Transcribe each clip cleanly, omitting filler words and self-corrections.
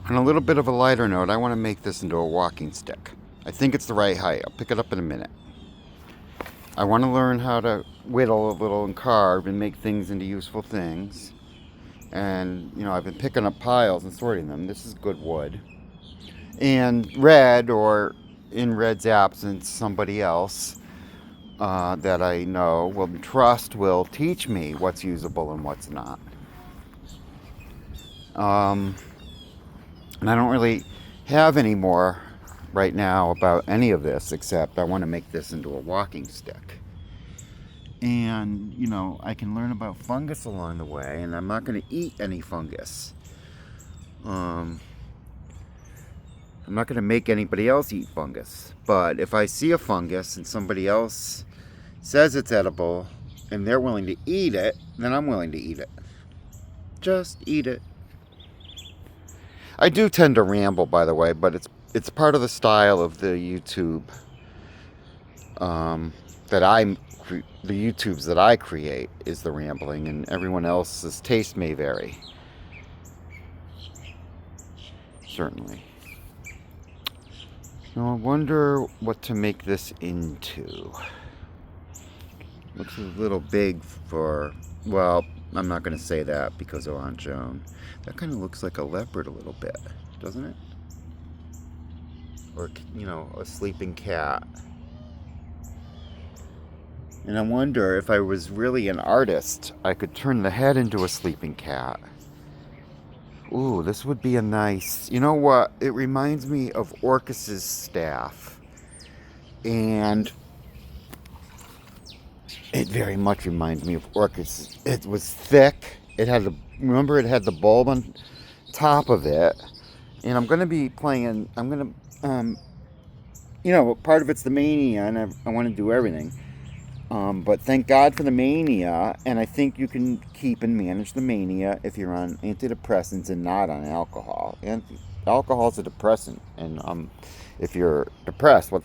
On a little bit of a lighter note, I want to make this into a walking stick. I think it's the right height. I'll pick it up in a minute. I want to learn how to whittle a little and carve and make things into useful things. And, I've been picking up piles and sorting them. This is good wood. And Red, or in Red's absence, somebody else that I know will trust will teach me what's usable and what's not. And I don't really have any more right now about any of this, except I want to make this into a walking stick. And, I can learn about fungus along the way, and I'm not going to eat any fungus. I'm not going to make anybody else eat fungus. But if I see a fungus and somebody else says it's edible and they're willing to eat it, then I'm willing to eat it. Just eat it. I do tend to ramble, by the way, but it's part of the style of the YouTube the YouTubes that I create is the rambling, and everyone else's taste may vary. Certainly. So I wonder what to make this into. Looks a little big for, well, I'm not going to say that because of Aunt Joan. That kind of looks like a leopard a little bit, doesn't it? Or, a sleeping cat. And I wonder if I was really an artist, I could turn the head into a sleeping cat. Ooh, this would be a nice... You know what? It reminds me of Orcus's Staff. And it very much reminds me of Orcus. It was thick. It had the bulb on top of it. And I'm going to be playing... I'm going to... part of it's the mania, and I want to do everything. But thank God for the mania, and I think you can keep and manage the mania if you're on antidepressants and not on alcohol. And alcohol is a depressant, and if you're depressed, what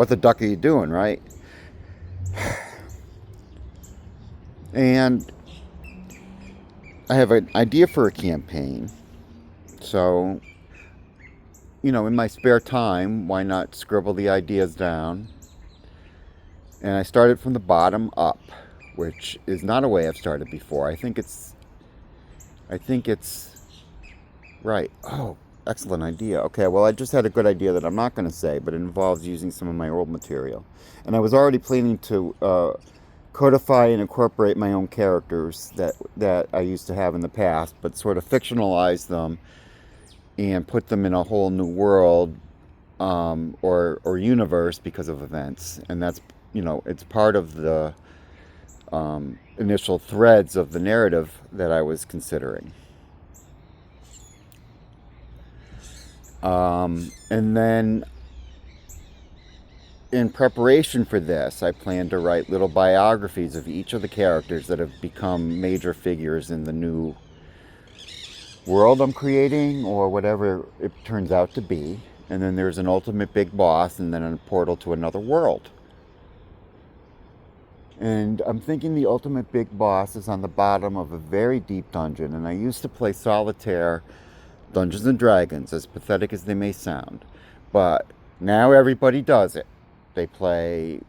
the duck are you doing, right? And I have an idea for a campaign, so in my spare time, why not scribble the ideas down? And I started from the bottom up, which is not a way I've started before. I think it's right. Oh, excellent idea. Okay, well, I just had a good idea that I'm not going to say, but it involves using some of my old material. And I was already planning to codify and incorporate my own characters that I used to have in the past, but sort of fictionalize them and put them in a whole new world or universe because of events. And that's it's part of the initial threads of the narrative that I was considering. And then, in preparation for this, I plan to write little biographies of each of the characters that have become major figures in the new world I'm creating, or whatever it turns out to be. And then there's an ultimate big boss, and then a portal to another world. And I'm thinking the ultimate big boss is on the bottom of a very deep dungeon. And I used to play solitaire Dungeons and Dragons, as pathetic as they may sound. But now everybody does it. They play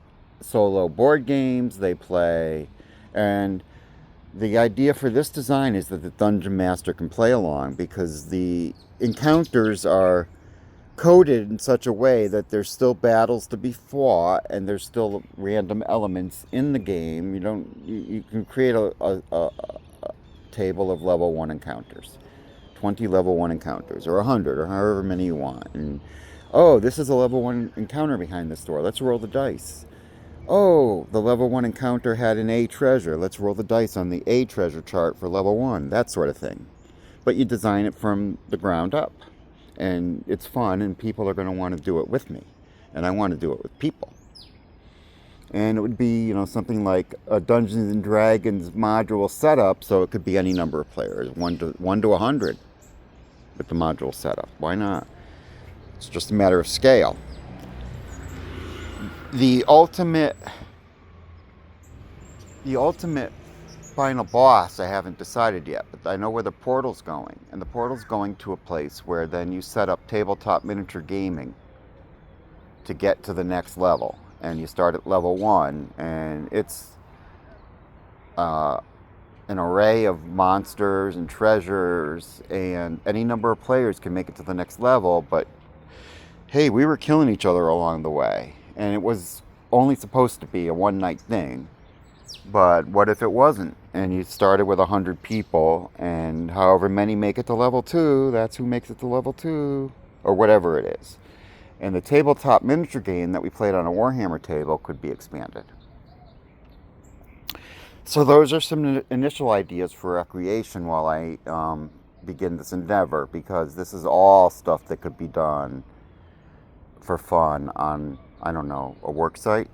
solo board games, and the idea for this design is that the dungeon master can play along, because the encounters are coded in such a way that there's still battles to be fought, and there's still random elements in the game. You can create a table of level 1 encounters, 20 level 1 encounters, or 100, or however many you want. And this is a level 1 encounter behind this door, let's roll the dice. The level 1 encounter had an A treasure, let's roll the dice on the A treasure chart for level 1, that sort of thing. But you design it from the ground up. And it's fun, and people are going to want to do it with me. And I want to do it with people. And it would be, something like a Dungeons and Dragons module setup, so it could be any number of players, 1 to 100 with the module setup. Why not? It's just a matter of scale. The ultimate final boss I haven't decided yet, but I know where the portal's going. And the portal's going to a place where then you set up tabletop miniature gaming to get to the next level. And you start at level 1, and it's uh, an array of monsters and treasures, and any number of players can make it to the next level. But hey, we were killing each other along the way, and it was only supposed to be a one night thing. But what if it wasn't? And you started with 100 people, and however many make it to level 2, that's who makes it to level 2, or whatever it is. And the tabletop miniature game that we played on a Warhammer table could be expanded. So those are some initial ideas for recreation while I begin this endeavor, because this is all stuff that could be done for fun on, I don't know, a work site.